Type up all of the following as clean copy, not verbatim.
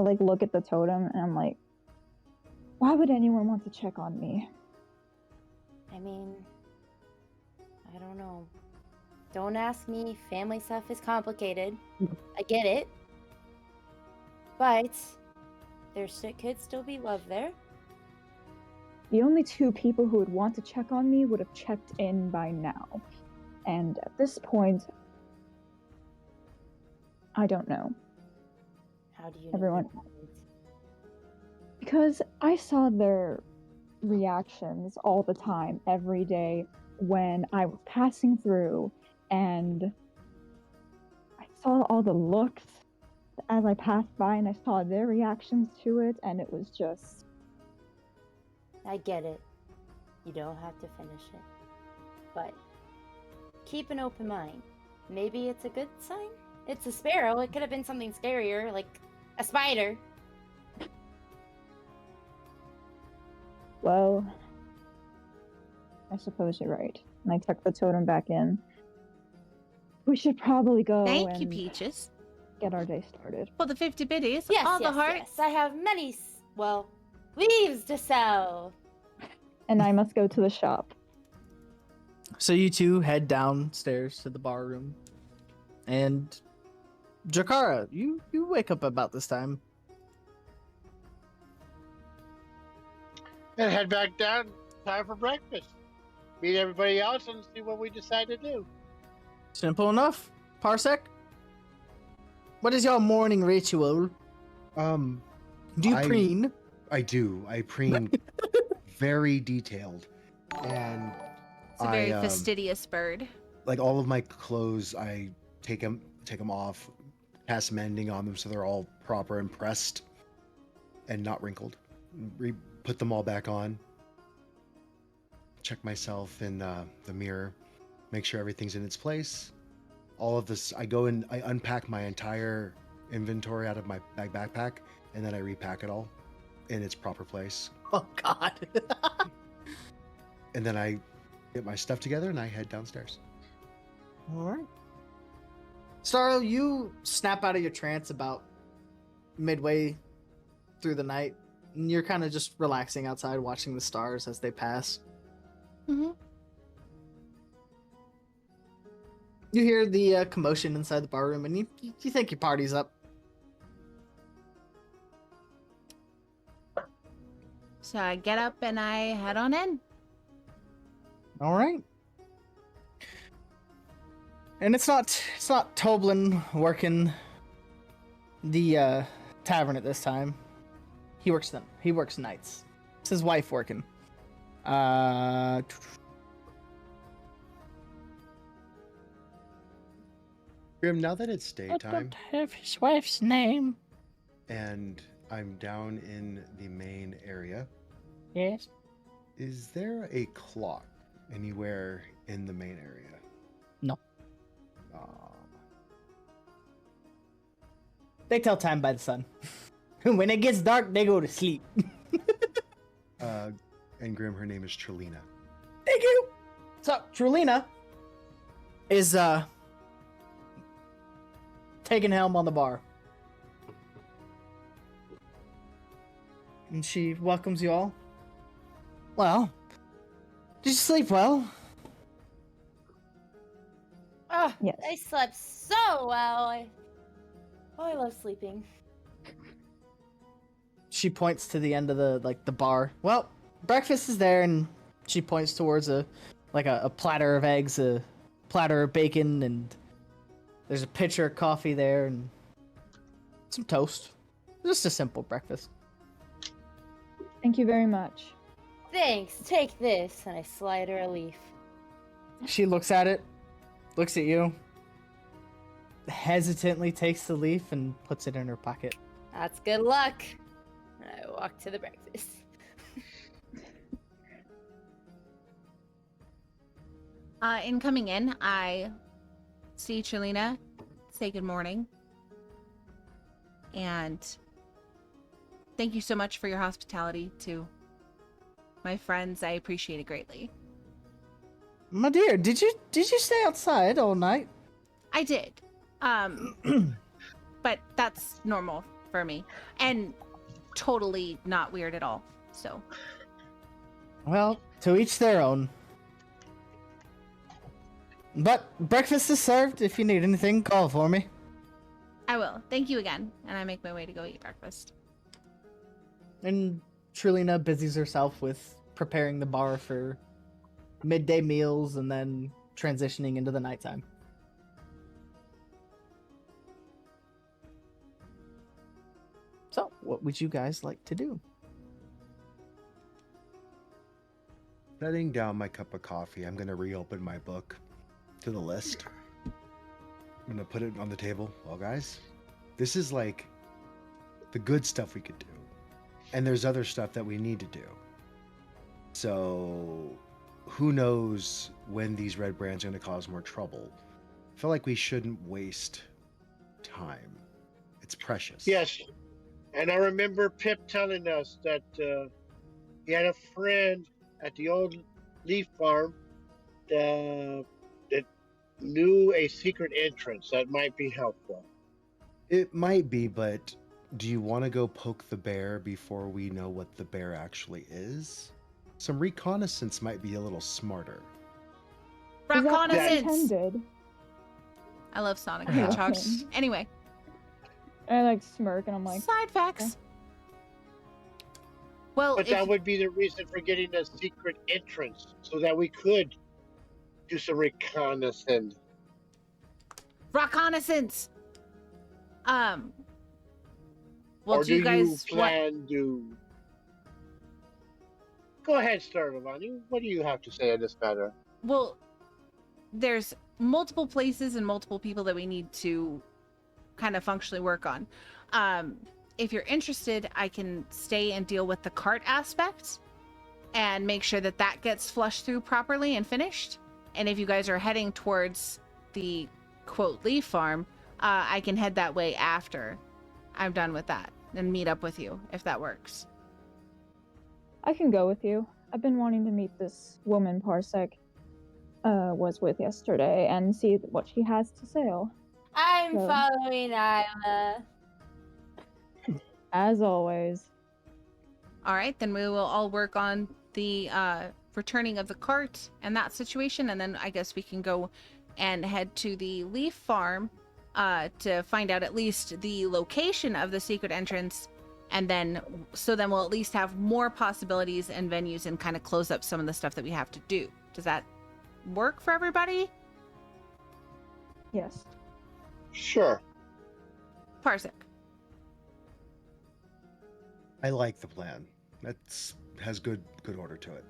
like look at the totem and I'm like, why would anyone want to check on me? I mean, I don't know. Don't ask me. Family stuff is complicated. I get it. But there could still be love there. The only two people who would want to check on me would have checked in by now. And at this point, I don't know. How do you know? Everyone. Because I saw their reactions all the time, every day, when I was passing through, and I saw all the looks as I passed by, and I saw their reactions to it, and it was just... I get it. You don't have to finish it. But keep an open mind. Maybe it's a good sign? It's a sparrow. It could have been something scarier, like a spider. Well, I suppose you're right. And I tuck the totem back in. We should probably go. Thank you, Peaches. Get our day started. For the 50 biddies, Yes, all yes, the hearts. yes. I have many, leaves to sell. And I must go to the shop. So you two head downstairs to the bar room. And Jakara, you wake up about this time. And head back down. Time for breakfast. Meet everybody else and see what we decide to do. Simple enough. Parsec? What is your morning ritual? Do you preen? I do. I preen very detailed. And It's a very fastidious bird. Like all of my clothes, I take them off, cast mending on them so they're all proper and pressed and not wrinkled. Put them all back on. Check myself in the mirror. Make sure everything's in its place. All of this, I go and I unpack my entire inventory out of my backpack, and then I repack it all in its proper place. Oh, God. And then I get my stuff together and I head downstairs. All right. Starro, you snap out of your trance about midway through the night, and you're kind of just relaxing outside, watching the stars as they pass. Mm-hmm. You hear the commotion inside the bar room, and you think your party's up. So I get up and I head on in. All right. And it's not Toblin working the tavern at this time. He works nights. It's his wife working. Grim, now that it's I daytime don't have his wife's name. and I'm down in the main area, Yes. is there a clock anywhere in the main area? No. Aw. They tell time by the sun. When it gets dark, they go to sleep. And Grim, her name is Trelina. Thank you. So Trulina is taking helm on the bar, and she welcomes you all. Well, did you sleep well? Oh, Yes. I slept so well. I love sleeping. She points to the end of the bar. Well, breakfast is there, and she points towards a platter of eggs, a platter of bacon, and there's a pitcher of coffee there, and some toast. Just a simple breakfast. Thank you very much. Thanks, take this. And I slide her a leaf. She looks at it, looks at you, hesitantly takes the leaf and puts it in her pocket. That's good luck. And I walk to the breakfast. In coming in, I see Chelina, say good morning, and thank you so much for your hospitality to my friends. I appreciate it greatly. My dear, did you stay outside all night? I did, but that's normal for me. And totally not weird at all. So, Well, to each their own. But breakfast is served. If you need anything, call for me. I will. Thank you again. And I make my way to go eat breakfast. And Trulina busies herself with preparing the bar for midday meals and then transitioning into the nighttime. So, what would you guys like to do? Setting down my cup of coffee, I'm going to reopen my book to the list. I'm going to put it on the table. Well, guys, this is like the good stuff we could do. And there's other stuff that we need to do. So, who knows when these red brands are going to cause more trouble? I feel like we shouldn't waste time. It's precious. Yes. And I remember Pip telling us that he had a friend at the old leaf farm that knew a secret entrance that might be helpful. It might be, but do you want to go poke the bear before we know what the bear actually is? Some reconnaissance might be a little smarter. Is that Reconnaissance! intended? I love Sonic the Yeah. Hedgehog. Anyway, And I like smirk and I'm like, side facts. Well, But if, that would be the reason for getting a secret entrance so that we could do some reconnaissance. reconnaissance. Well, Or do you guys want? plan to? Go ahead, Starlavani. What do you have to say on this matter? Well, there's multiple places and multiple people that we need to kind of functionally work on. If you're interested, I can stay and deal with the cart aspect and make sure that that gets flushed through properly and finished. And if you guys are heading towards the quote leaf farm, I can head that way after I'm done with that and meet up with you if that works. I can go with you. I've been wanting to meet this woman Parsec was with yesterday and see what she has to sell. I'm So- following Isla. As always. All right, then we will all work on the returning of the cart and that situation, and then I guess we can go and head to the leaf farm to find out at least the location of the secret entrance, and then we'll at least have more possibilities and venues and kind of close up some of the stuff that we have to do. Does that work for everybody? Yes. Sure. Parsec. I like the plan. Has good order to it.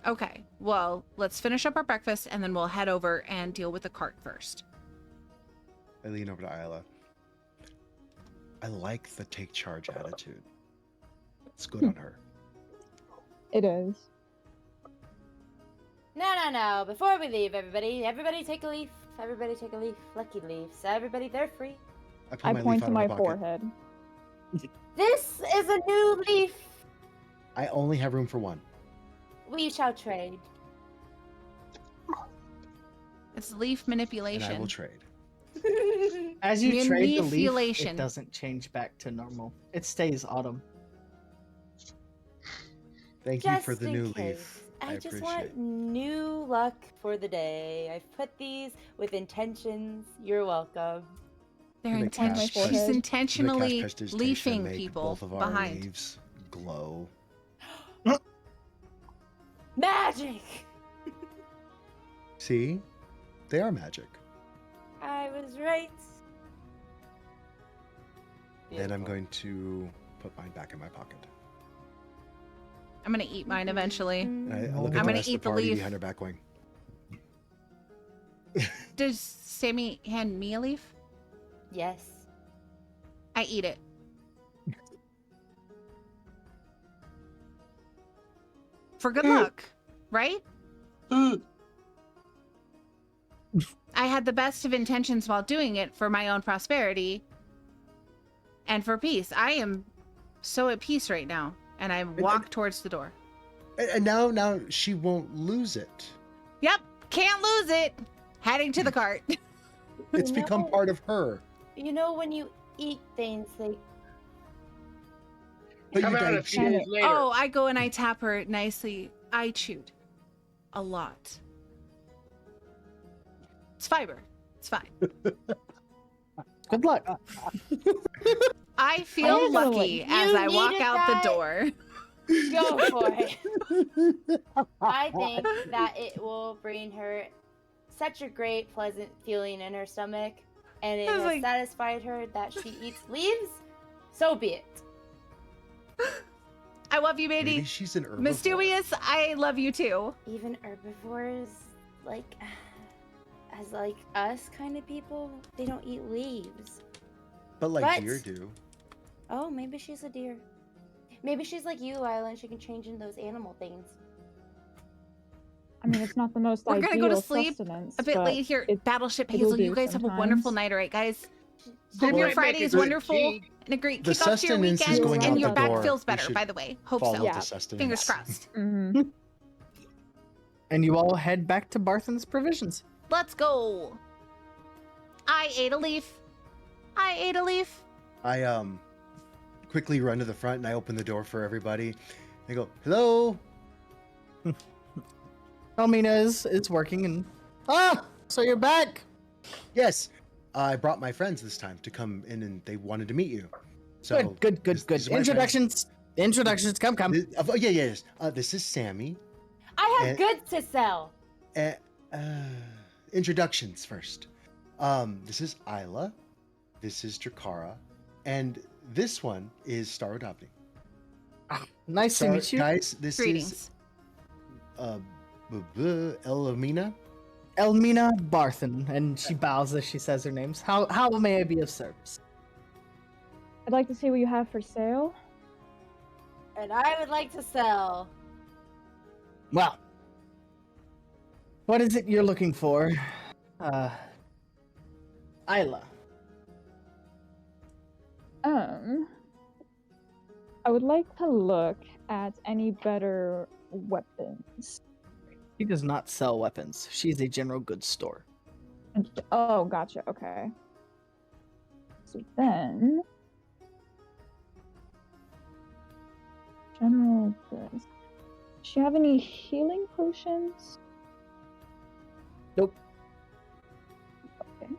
Okay, well, let's finish up our breakfast and then we'll head over and deal with the cart first. I lean over to Isla. I like the take charge attitude. It's good on her. It is. No. Before we leave, everybody take a leaf. Everybody take a leaf. Lucky leaves. Everybody, they're free. Pull I my leaf point out to of my pocket. forehead. This is a new leaf. I only have room for one. We shall trade. It's leaf And manipulation. I will trade. As you trade the leaf, Manipulation. it doesn't change back to normal. It stays autumn. Thank you Just for the in new case. leaf. I just want appreciate. new luck for the day. I've put these with intentions. You're welcome. They're Gonna intent- cast she's prestidigitation. I'm gonna intentionally cast prestidigitation leafing and make people both of our behind. leaves glow. Magic! See? They are magic. I was right. Then I'm Beautiful. going to put mine back in my pocket. I'm gonna eat mine eventually. And I look I'm at the gonna rest eat of the the party leaf. behind her back wing. Does Sammy hand me a leaf? Yes. I eat it. For good luck, right? I had the best of intentions while doing it for my own prosperity and for peace. I am so at peace right now, and I walk towards the door. And now she won't lose it. Yep, can't lose it. Heading to the cart. It's You become know- part of her. You know when you eat things, they But Come you out a died few cheating. days later. Oh, I go and I tap her nicely. I chewed a lot. It's fiber. It's fine. Good luck. I I'm feel gonna let lucky you as I walk needed out that. the door. Go for it. I think that it will bring her such a great, pleasant feeling in her stomach, and it I was has like- satisfied her that she eats leaves. So be it. I love you, Maybe baby. she's an herbivore. Mysterious, I love you too. Even herbivores, like as like us kind of people, they don't eat leaves. But like What? deer do. Oh, maybe she's a deer. Maybe she's like you, Lila, and she can change into those animal things. I mean, it's not the most We're ideal gonna go to sleep sustenance, A bit but late here. it- Battleship it'll Hazel, you do guys have a wonderful sometimes. night, all right, guys? They Hope your might Friday make a is good wonderful tea. and a great The kickoff to your sustenance is weekend, going and out your the back door. feels We better, should by the way. Hope Follow so. Yeah. the sustenance. Fingers crossed. Mhm. And you all head back to Barthen's Provisions. Let's go. I ate a leaf. I ate a leaf. I quickly run to the front and I open the door for everybody. I go, hello. Elmina is working and so you're back. Yes, I brought my friends this time to come in and they wanted to meet you. So Good. this is my friend. Introductions, come. Oh, yeah, yes. This is Sammy. I have And- goods to sell. Introductions first. This is Isla. This is Drakara. And this one is Star adopting. Nice to meet you. Guys, this Greetings. is Elamina. Elmina Barthen, and she bows as she says her names. How may I be of service? I'd like to see what you have for sale. And I would like to sell. Well, what is it you're looking for? Isla. I would like to look at any better weapons. She does not sell weapons. She's a general goods store. Oh, gotcha. Okay. So then, general goods. Does she have any healing potions? Nope. Okay.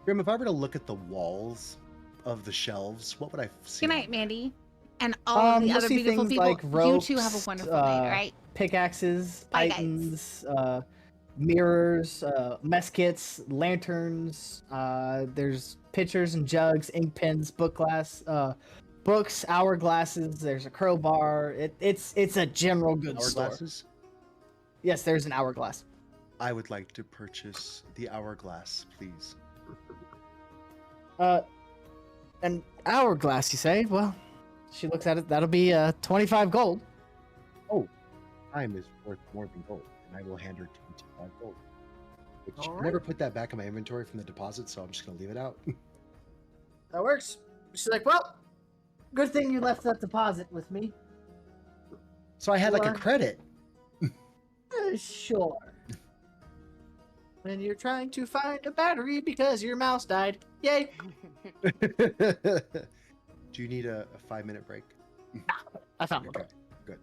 Grim, if I were to look at the walls of the shelves, what would I see? Good night, Mandy. And all of the you'll other see beautiful things people. like You two have a ropes, wonderful night, all right? Pickaxes, Bye, guys. titans, mirrors, mess kits, lanterns. There's pitchers and jugs, ink pens, book glass, books, hourglasses. There's a crowbar. It's a general goods store. Hourglasses? Yes, there's an hourglass. I would like to purchase the hourglass, please. An hourglass, you say? Well, she looks at it. That'll be 25 gold. Time is worth more than gold, and I will hand her 25 gold. Which All I never put that back in my inventory from the deposit, so I'm just gonna leave it out. That works. She's like, well, good thing you left that deposit with me. So I had like a Sure. credit. Sure. When you're trying to find a battery because your mouse died. Yay! Do you need a 5-minute break? I found one. Okay, good.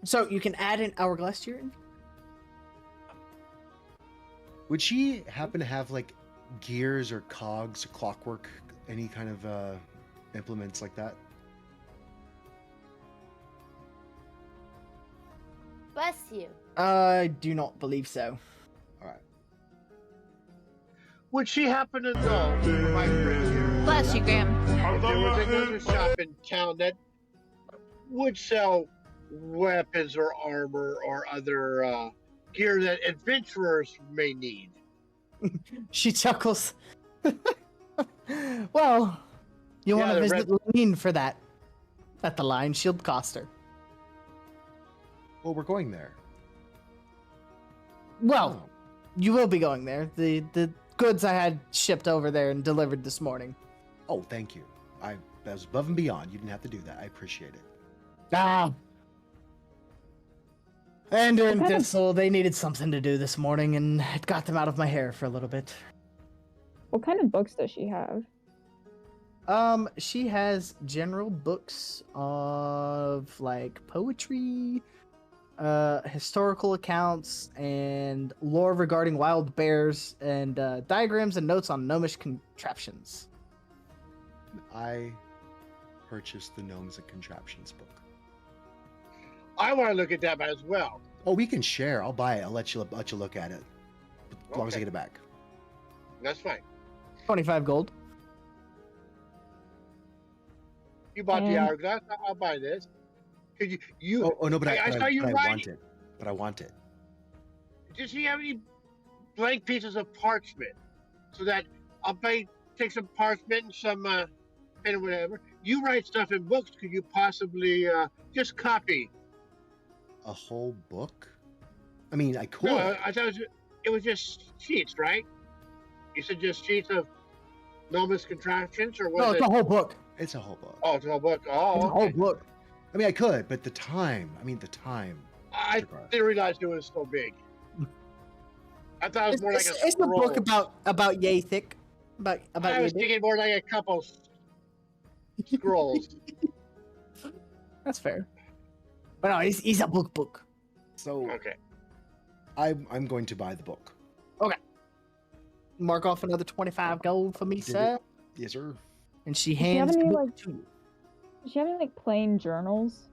So you can add an hourglass to your inventory. Would she happen to have like gears or cogs or clockwork, any kind of implements like that? Bless you. I do not believe so. All right. Would she happen to know, my friend here, Bless you, Graham. if there was another shop in town that would sell weapons or armor or other gear that adventurers may need? She chuckles. Well, you want Yeah, to the visit Lean for that. At the Lion Shield Coster. Well, we're going there. Well, Oh. you will be going there. The goods I had shipped over there and delivered this morning. Oh, thank you. That was above and beyond. You didn't have to do that. I appreciate it. Ah. Ender and What kind of- Thistle, they needed something to do this morning, and it got them out of my hair for a little bit. What kind of books does she have? She has general books of like poetry, historical accounts, and lore regarding wild bears, and diagrams and notes on gnomish contraptions. I purchased the Gnomes and Contraptions book. I want to look at that as well. Oh, we can share. I'll buy it. I'll let you look at it. As long as I Okay. get it back. That's fine. 25 gold. You bought the And- hourglass. I'll buy this. Could you? Oh no, but I saw you but I writing. want it. But I want it. Does he have any blank pieces of parchment so that I'll take some parchment and some pen or whatever. You write stuff in books. Could you possibly just copy? A whole book? I mean, I could. No, I thought it was just sheets, right? You said just sheets of Nomus contractions, or was No, it's it? a whole book. It's a whole book. Oh, it's a whole book. It's Oh, a whole okay. book. I mean, I could, but the time. I mean, the time. I Cigar. didn't realize it was so big. I thought it was It's, more like it's, a it's a book scroll. about yay thick. About I yay was thick. thinking more like a couple scrolls. That's fair. But no, he's a book. So Okay. I'm going to buy the book. Mark off another 25 gold for me, Did sir. Yes, sir. And she Does she have hands the any, book like- to you. Does she have any like plain journals?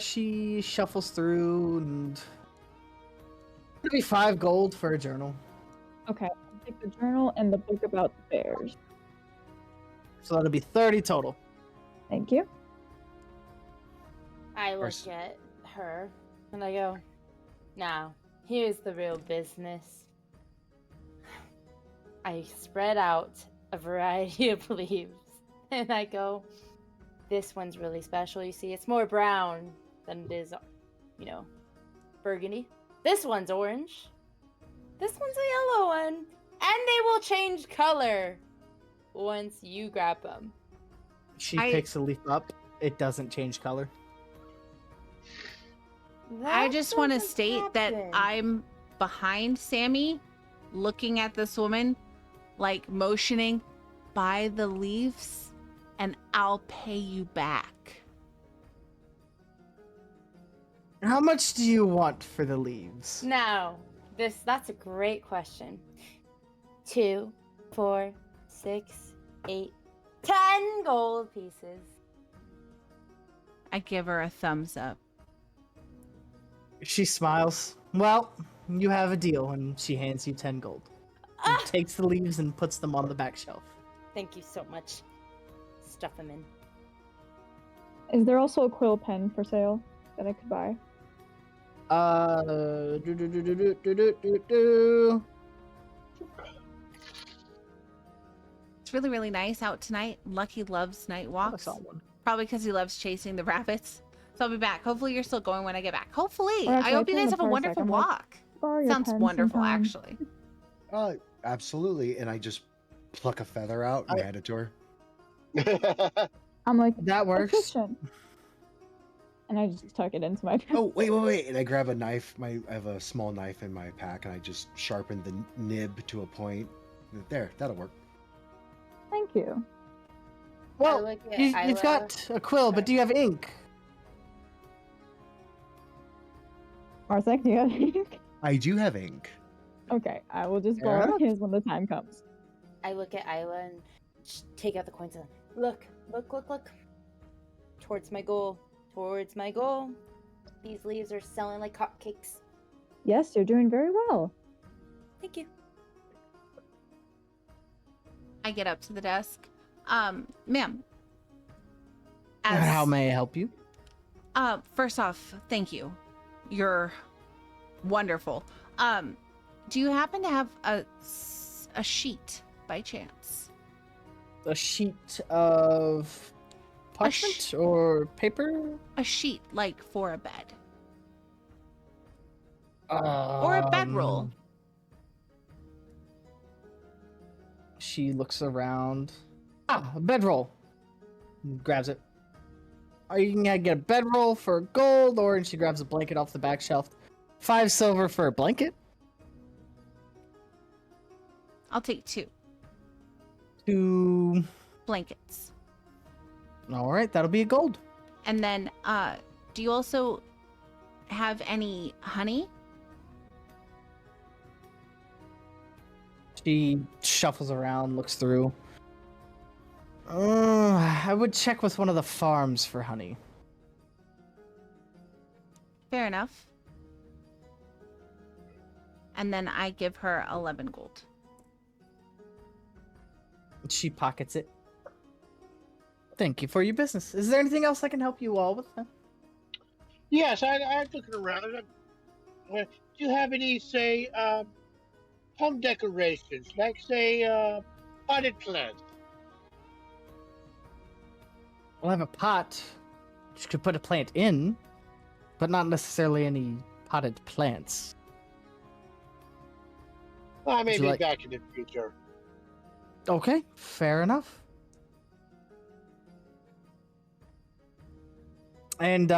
She shuffles through and it'll be 5 gold for a journal. Okay, I'll take the journal and the book about the bears. So that'll be 30 total. Thank you. I look Course. at her and I go, now, here's the real business. I spread out a variety of leaves and I go, this one's really special. You see, it's more brown than it is, burgundy. This one's orange. This one's a yellow one. And they will change color once you grab them. She I- picks a leaf up. It doesn't change color. I That just want to doesn't state that happen. I'm behind Sammy, looking at this woman, like motioning, buy the leaves, and I'll pay you back. How much do you want for the leaves? Now, that's a great question. 2, 4, 6, 8, 10 gold pieces. I give her a thumbs up. She smiles. Well, you have a deal, and she hands you 10 gold. And Ah! takes the leaves and puts them on the back shelf. Thank you so much. Stuff them in. Is there also a quill pen for sale that I could buy? Do. It's really, really nice out tonight. Lucky loves night I walks. saw one. Probably because he loves chasing the rabbits. So I'll be back. Hopefully you're still going when I get back. Hopefully. Or I actually, hope I you told guys the have a parsec, wonderful I'm like, walk. Borrow your Sounds pen wonderful, sometime. actually. Absolutely. And I just pluck a feather out and I- hand it to her. I'm like, That works. "Efficient." And I just tuck it into my pen. Oh, wait. And I grab a knife. I have a small knife in my pack, and I just sharpen the nib to a point. There, that'll work. Thank you. Well, look at you've Isla. got a quill, but do you have ink? Marsek, do you have ink? I do have ink. Okay, I will just Fair borrow enough. his when the time comes. I look at Isla and take out the coins and look. Towards my goal. These leaves are selling like hotcakes. Yes, you're doing very well. Thank you. I get up to the desk. Ma'am. How may I help you? First off, thank you. You're wonderful. Do you happen to have a sheet by chance? A sheet of parchment or paper? A sheet like for a bed or a bedroll. Um, She looks around. A bedroll. Grabs it. You can get a bedroll for gold, or and she grabs a blanket off the back shelf. 5 silver for a blanket. I'll take 2. 2. blankets. All right, that'll be a gold. And then, do you also have any honey? She shuffles around, looks through. I would check with one of the farms for honey. Fair enough. And then I give her 11 gold. She pockets it. Thank you for your business. Is there anything else I can help you all with? Yes, I'm looking around. Do you have any, say, home decorations, like, say, potted plants? We'll have a pot. You could put a plant in, but not necessarily any potted plants. Well, Would you maybe like- back in the future. Okay, fair enough. And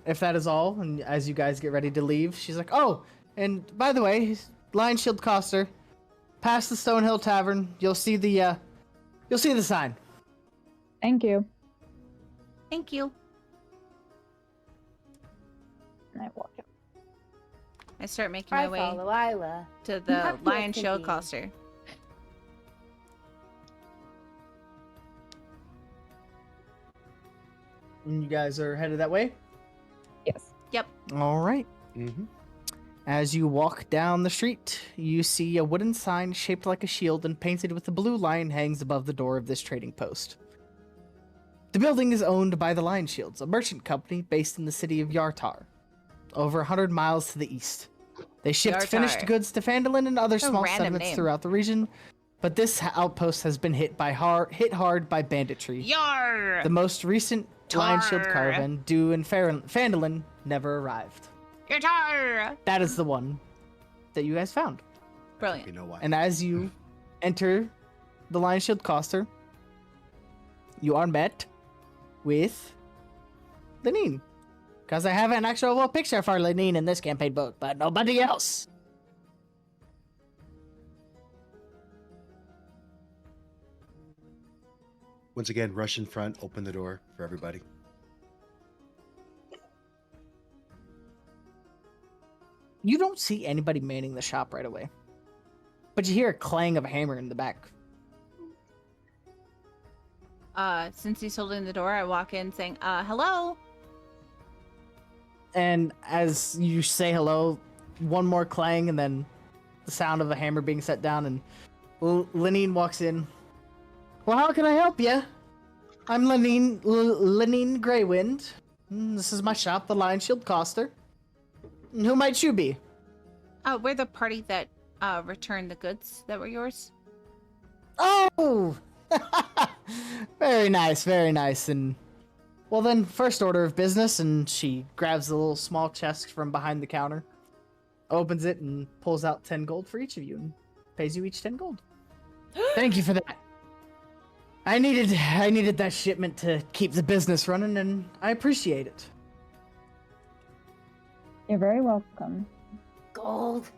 if that is all, and as you guys get ready to leave, she's like, "Oh, and by the way, Lion Shield Coster, past the Stonehill Tavern, you'll see the sign." Thank you. Thank you. And I walk out. I start making I my way follow Isla. to the Happy Lion as can Shield be. Coster. And you guys are headed that way? Yes. Yep. All right. Mm-hmm. As you walk down the street, you see a wooden sign shaped like a shield and painted with a blue lion hangs above the door of this trading post. The building is owned by the Lion Shields, a merchant company based in the city of Yartar, over 100 miles to the east. They shipped finished Yartar. goods to Phandalin and other A small random settlements name. throughout the region, but this outpost has been hit hard by banditry. Yar! The most recent Lion Shield Tar. caravan, due in Phandalin, never arrived. Yartar! That is the one that you guys found. You Brilliant. know why? And as you enter the Lion Shield Coster, you are met with Lenine. Because I have an actual picture for Lenine in this campaign book, but nobody else. Once again, rush in front, open the door for everybody. You don't see anybody manning the shop right away. But you hear a clang of a hammer in the back. Since he's holding the door, I walk in saying, hello? And as you say hello, one more clang and then the sound of a hammer being set down, and Lenine walks in. Well, how can I help you? I'm Lenine Greywind. This is my shop, the Lion Shield Coster. Who might you be? We're the party that returned the goods that were yours. Oh! Very nice, very nice. And well then, first order of business, and she grabs a little small chest from behind the counter, opens it, and pulls out 10 gold for each of you, and pays you each 10 gold. Thank you for that. I needed that shipment to keep the business running, and I appreciate it. You're very welcome. Gold.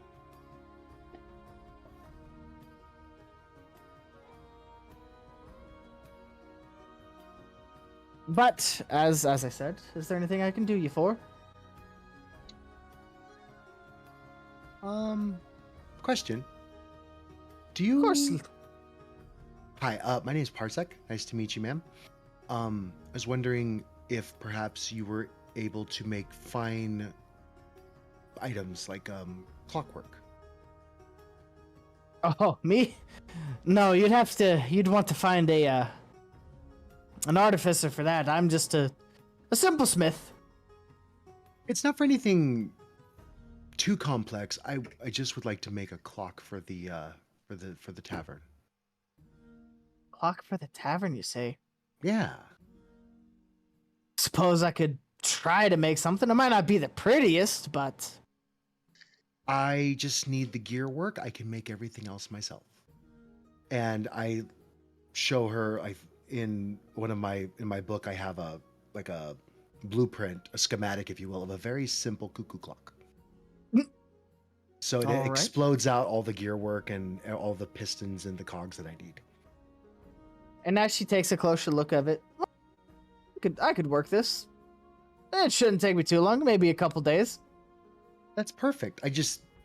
But as I said, is there anything I can do you for? Question. Do you? Of course. Hi, my name is Parsec. Nice to meet you, ma'am. I was wondering if perhaps you were able to make fine items like clockwork. Oh, me? No, you'd want to find an artificer for that. I'm just a simple smith. It's not for anything too complex. I just would like to make a clock for the tavern. Clock for the tavern, you say? Yeah. Suppose I could try to make something. It might not be the prettiest, but I just need the gear work. I can make everything else myself. And I show her in my book I have a blueprint, a schematic if you will, of a very simple cuckoo clock. So it All right. explodes out all the gear work and all the pistons and the cogs that I need. And as she takes a closer look of it, I could work this. It shouldn't take me too long, maybe a couple days. That's perfect.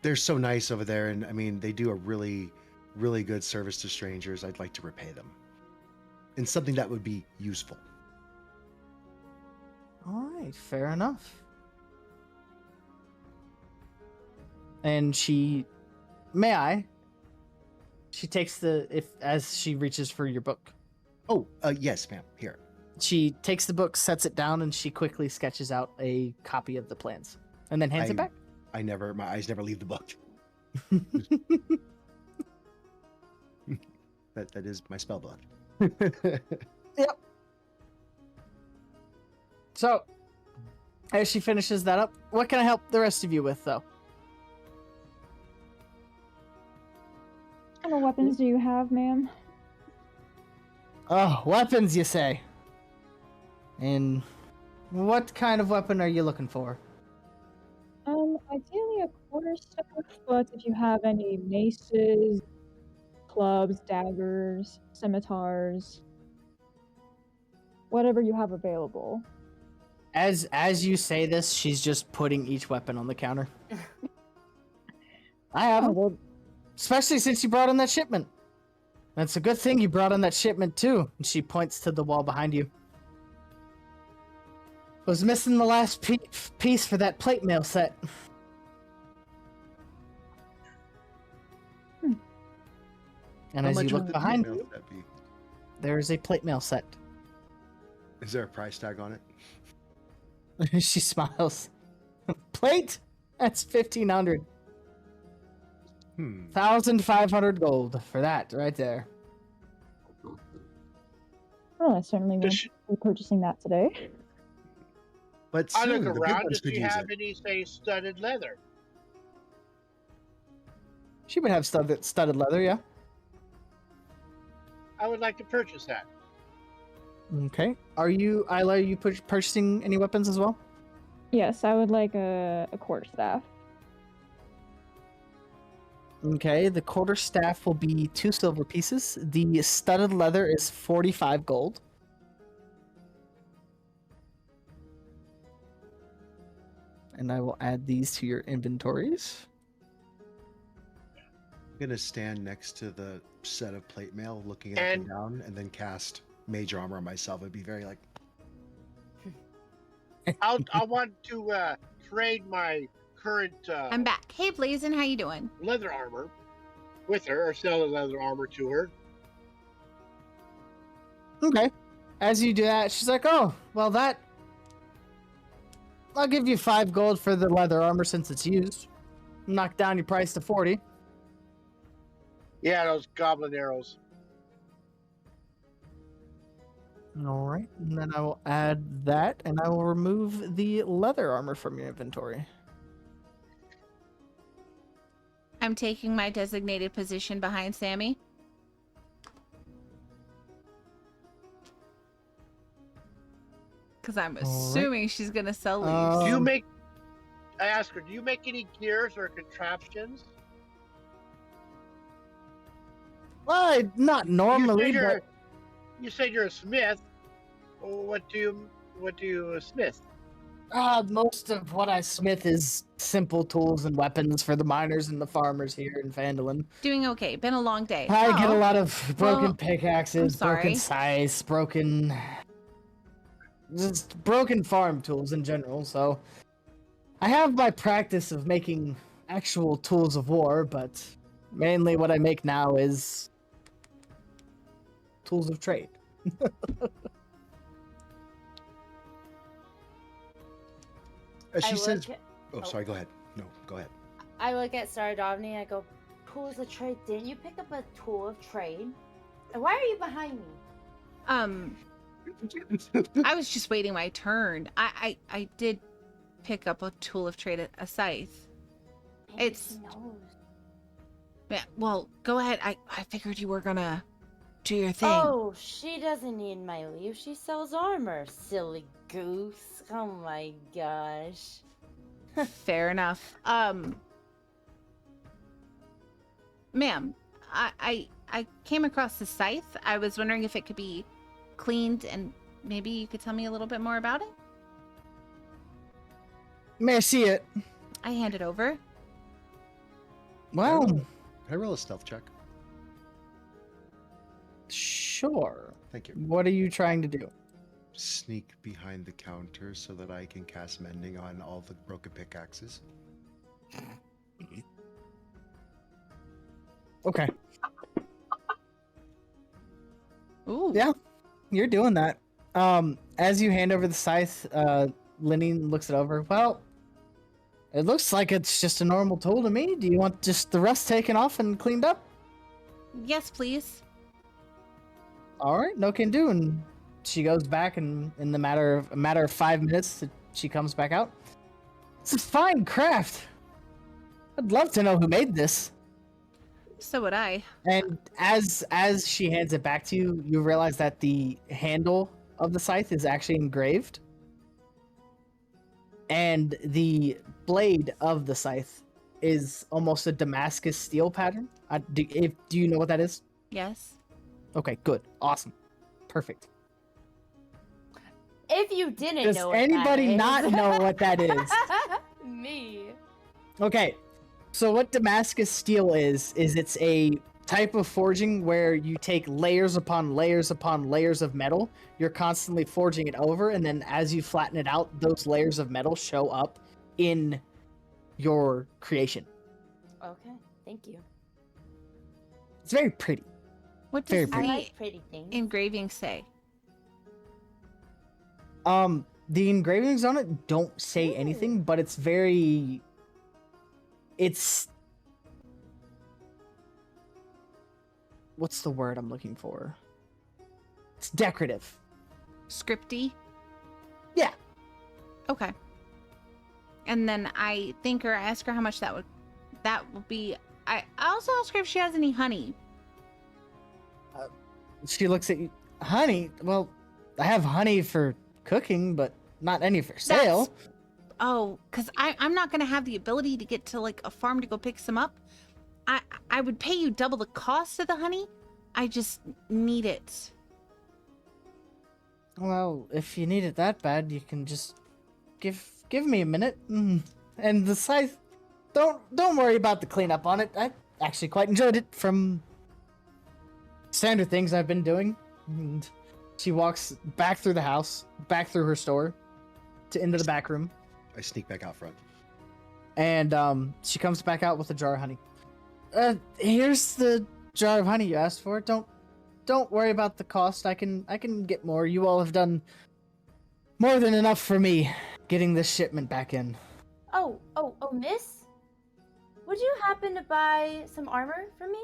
They're so nice over there, and I mean, they do a really, really good service to strangers. I'd like to repay them in something that would be useful. All right, fair enough. And she, may I? She takes as she reaches for your book. Oh, yes, ma'am. Here. She takes the book, sets it down, and she quickly sketches out a copy of the plans, and then hands it back. My eyes never leave the book. That is my spell book. Yep. So, as she finishes that up, what can I help the rest of you with, though? What kind of weapons do you have, ma'am? Oh, weapons, you say? And what kind of weapon are you looking for? Ideally a quarterstaff, but if you have any maces, clubs, daggers, scimitars, whatever you have available. As you say this, she's just putting each weapon on the counter. I have Oh, 'em. well, Especially since you brought on that shipment. That's a good thing you brought on that shipment, too. And she points to the wall behind you. Was missing the last piece for that plate mail set. And How as you much look would the behind mail you, set be? there is a plate mail set. Is there a price tag on it? She smiles. Plate? That's 1,500. 1,500 gold for that right there. well, I certainly Does won't she, be purchasing that today. But I soon, look the good around. ones Does could she use have it. any, say, studded leather? She would have studded leather, yeah. I would like to purchase that. Okay. Are you, Isla, purchasing any weapons as well? Yes, I would like a quarterstaff. Okay, the quarterstaff will be 2 silver pieces. The studded leather is 45 gold. And I will add these to your inventories. I'm gonna stand next to the set of plate mail, looking up and down, and then cast mage armor on myself. It'd be very like, I want to trade my current I'm back. Hey, Blazin, how you doing? leather armor with her, or sell the leather armor to her. Okay. As you do that, she's like, oh, well, I'll give you 5 gold for the leather armor since it's used. Knock down your price to 40. Yeah, those goblin arrows. All right. And then I will add that, and I will remove the leather armor from your inventory. I'm taking my designated position behind Sammy. Because I'm assuming she's going to sell leaves. Do you Um, make? I ask her. Do you make any gears or contraptions? Well, not normally, but You said you're a smith. What do you smith? most of what I smith is simple tools and weapons for the miners and the farmers here in Vandalin. Doing okay. Been a long day. I get a Oh, lot of broken well, pickaxes, I'm broken sorry. scythes, just broken farm tools in general. So I have my practice of making actual tools of war, but mainly what I make now is tools of trade. she says, At, "Oh, sorry. Go ahead. No, go ahead." I look at Saradovni. I go, tools of trade. Didn't you pick up a tool of trade? And why are you behind me? I was just waiting my turn. I did pick up a tool of trade, a scythe. Maybe It's- she knows. Yeah, well, go ahead. I figured you were gonna do your thing. Oh, she doesn't need my leave. She sells armor. Silly goose. Oh my gosh. Fair enough. Ma'am, I came across the scythe. I was wondering if it could be cleaned, and maybe you could tell me a little bit more about it. May I see it? I hand it over. Well, Can I roll a stealth check? sure. Thank you. What are you trying to do? Sneak behind the counter so that I can cast mending on all the broken pickaxes. Okay. Ooh. Yeah. You're doing that. As you hand over the scythe, Lenny looks it over. Well, it looks like it's just a normal tool to me. Do you want just the rust taken off and cleaned up? Yes, please. All right, no can do. And she goes back, and in the matter of 5 minutes, she comes back out. It's a fine craft. I'd love to know who made this. So would I. And as she hands it back to you, you realize that the handle of the scythe is actually engraved, and the blade of the scythe is almost a Damascus steel pattern. Do you know what that is? Yes. Okay, good, awesome, perfect. If you didn't Does know what anybody that is. not know what that is? Me. Okay, so what Damascus steel is it's a type of forging where you take layers upon layers upon layers of metal. You're constantly forging it over, and then as you flatten it out, those layers of metal show up in your creation. Okay, thank you. It's very pretty. What Very does I the like pretty things. engraving say? The engravings on it don't say anything, but it's what's the word I'm looking for? It's decorative. Scripty? Yeah. Okay. And then I ask her how much that would be. I also ask her if she has any honey. She looks at you. Honey? Well, I have honey for cooking, but not any for sale. Oh, because I'm not going to have the ability to get to like a farm to go pick some up. I would pay you double the cost of the honey. I just need it. Well, if you need it that bad, you can just give me a minute. And the scythe, don't worry about the cleanup on it. I actually quite enjoyed it from standard things I've been doing. And she walks back through the house, back through her store, into the back room, I sneak back out front. and she comes back out with a jar of honey. Here's the jar of honey you asked for. Don't worry about the cost. I can get more. You all have done more than enough for me getting this shipment back in. Oh, miss? Would you happen to buy some armor for me?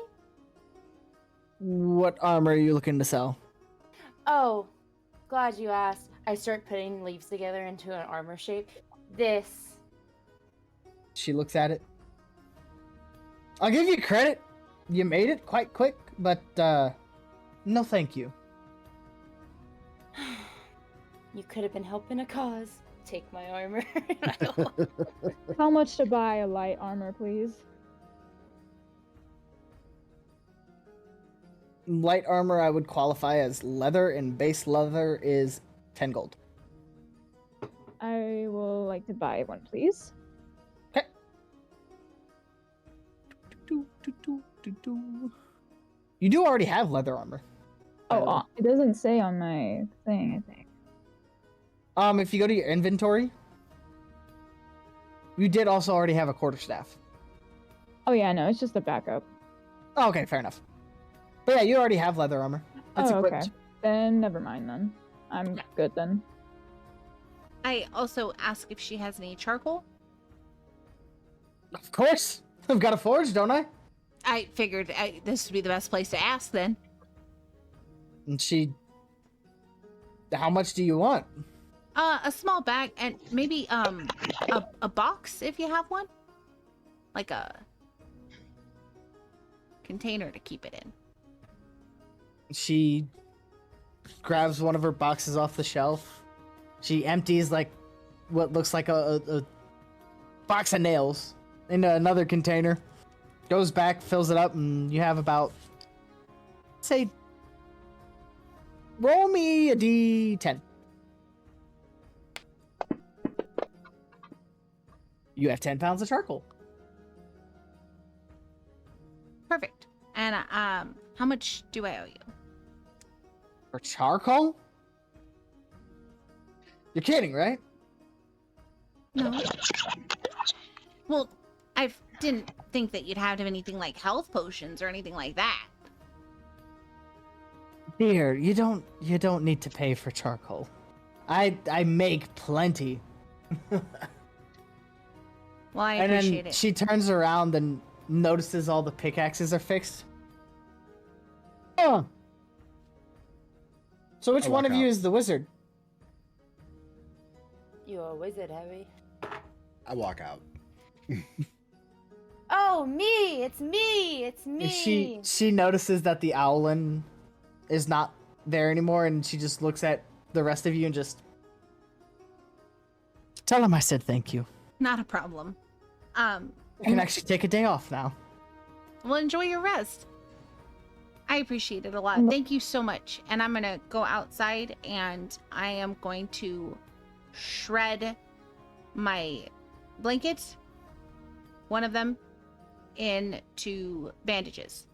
What armor are you looking to sell? Oh, glad you asked. I start putting leaves together into an armor shape. This. She looks at it. I'll give you credit. You made it quite quick, but no thank you. You could have been helping a cause. Take my armor. How much to buy a light armor, please? Light armor I would qualify as leather, and base leather is 10 gold. I will like to buy one, please. Okay. You do already have leather armor. Oh, it doesn't say on my thing, I think. If you go to your inventory, you did also already have a quarterstaff. Oh yeah, no, it's just a backup. Oh, okay, fair enough. But yeah, you already have leather armor. That's Oh, equipped. okay. Then never mind then. I'm good then. I also ask if she has any charcoal. Of course. I've got a forge, don't I? I figured this would be the best place to ask then. And she... How much do you want? A small bag, and maybe a box if you have one, like a container to keep it in. She grabs one of her boxes off the shelf. She empties like what looks like a box of nails into another container. goes back, fills it up, and you have about, say, roll me a d10. You have 10 pounds of charcoal. Perfect. And how much do I owe you? For charcoal? You're kidding, right? No. Well, I didn't think that you'd have anything like health potions or anything like that. Dear, you don't need to pay for charcoal. I make plenty. Well, I And appreciate then it. she turns around and notices all the pickaxes are fixed. Oh. So which I one walk of you out. is the wizard? You a wizard, Harry? I walk out. Oh, me! It's me! It's me! She notices that the owlin is not there anymore, and she just looks at the rest of you and just tell him I said thank you. Not a problem. I can actually take a day off now. Well, enjoy your rest. I appreciate it a lot. Thank you so much. And I'm gonna go outside and I am going to shred my blankets, one of them, into bandages.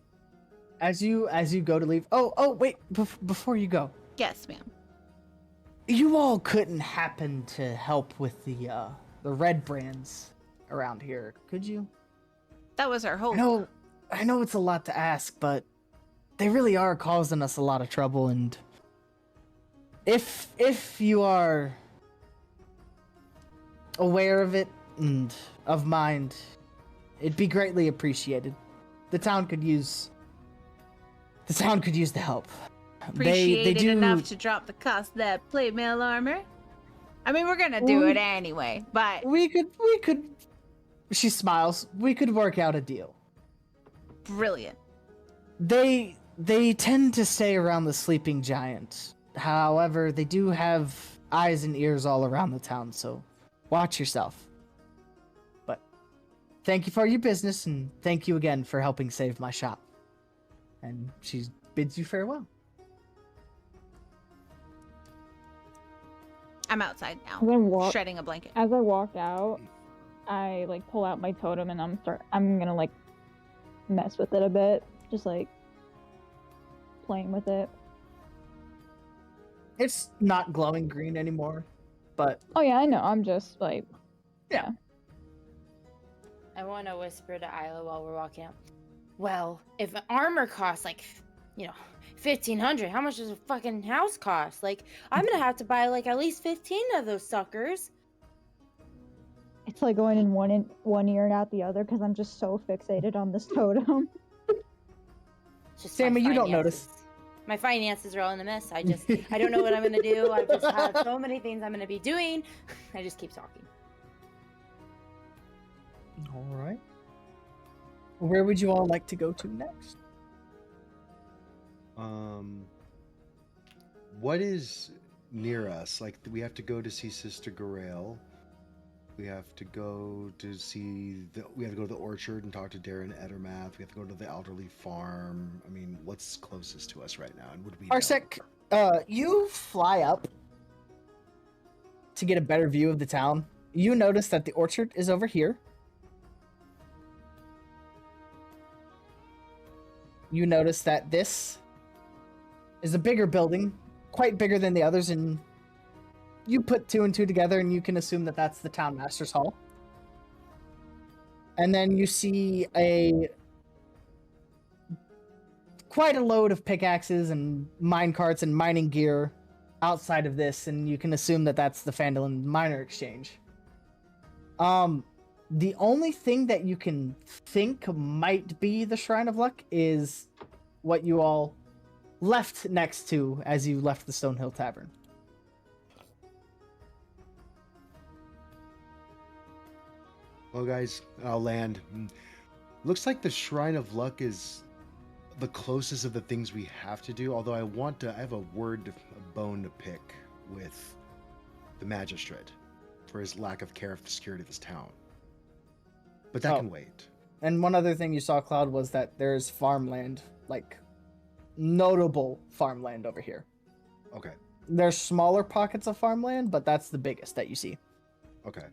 As you go to leave. Oh wait, before you go. Yes, ma'am. You all couldn't happen to help with the red brands around here, could you? That was our hope. I know it's a lot to ask, but they really are causing us a lot of trouble, and if you are aware of it and of mind, it'd be greatly appreciated. The town could use the help. Appreciated they do enough to drop the cost of that plate mail armor. I mean, we're gonna do it anyway, but we could she smiles. We could work out a deal. brilliant. They tend to stay around the sleeping giant. However, they do have eyes and ears all around the town, so watch yourself. But thank you for your business, and thank you again for helping save my shop. And she bids you farewell. I'm outside now, I'm gonna walk. shredding a blanket. As I walk out, I like pull out my totem and I'm gonna like mess with it a bit, just like playing with it. It's not glowing green anymore, but Oh yeah, I know. I'm just like, I want to whisper to Isla while we're walking out. Well, if armor costs like, 1,500, how much does a fucking house cost? Like, I'm gonna have to buy like at least 15 of those suckers. it's like going in one ear and out the other because I'm just so fixated on this totem. It's just Sammy, my you don't finances. notice. My finances are all in a mess. I don't know what I'm gonna do. I just have so many things I'm gonna be doing. I just keep talking. all right. Where would you all like to go to next? What is near us? Like, we have to go to see Sister Garael. We have to go to the orchard and talk to Darren Edermath. We have to go to the elderly farm. I mean, what's closest to us right now? And would we know? Arsec, you fly up to get a better view of the town. You notice that the orchard is over here. You notice that this is a bigger building, quite bigger than the others, and you put two and two together and you can assume that that's the town master's hall. And then you see quite a load of pickaxes and mine carts and mining gear outside of this, and you can assume that that's the Phandalin Miner Exchange. The only thing that you can think might be the Shrine of Luck is what you all left next to as you left the Stonehill Tavern. Well, guys, I'll land. Looks like the Shrine of Luck is the closest of the things we have to do. Although I have a bone to pick with the magistrate for his lack of care of the security of his town. But that can wait. And one other thing you saw, Cloud, was that there's farmland, like notable farmland over here. Okay. There's smaller pockets of farmland, but that's the biggest that you see. Okay.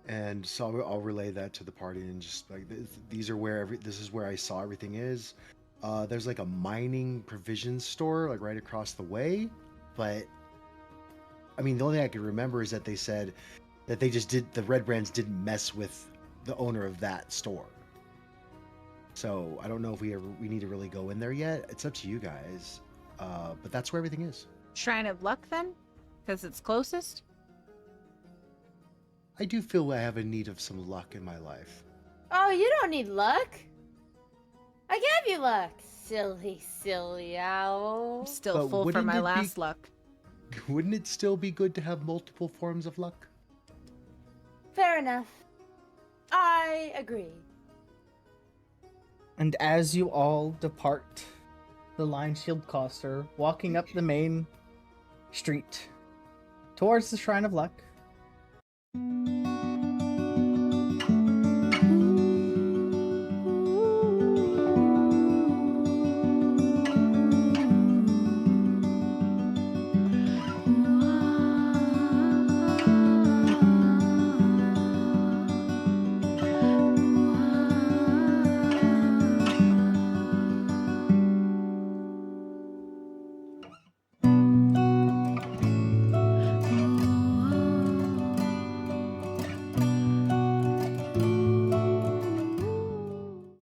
And so I'll relay that to the party and just like these are where this is where I saw everything is. There's like a mining provision store like right across the way, but I mean the only thing I can remember is that they said that the Red Brands didn't mess with the owner of that store. So I don't know if we need to really go in there yet. It's up to you guys. But that's where everything is. Shrine of Luck, then? Because it's closest? I do feel I have a need of some luck in my life. Oh, you don't need luck. I gave you luck, silly owl. I'm still But full for wouldn't my it be- last luck. Wouldn't it still be good to have multiple forms of luck? Fair enough. I agree. And as you all depart the Lion Shield Coster, walking up the main street towards the Shrine of Luck,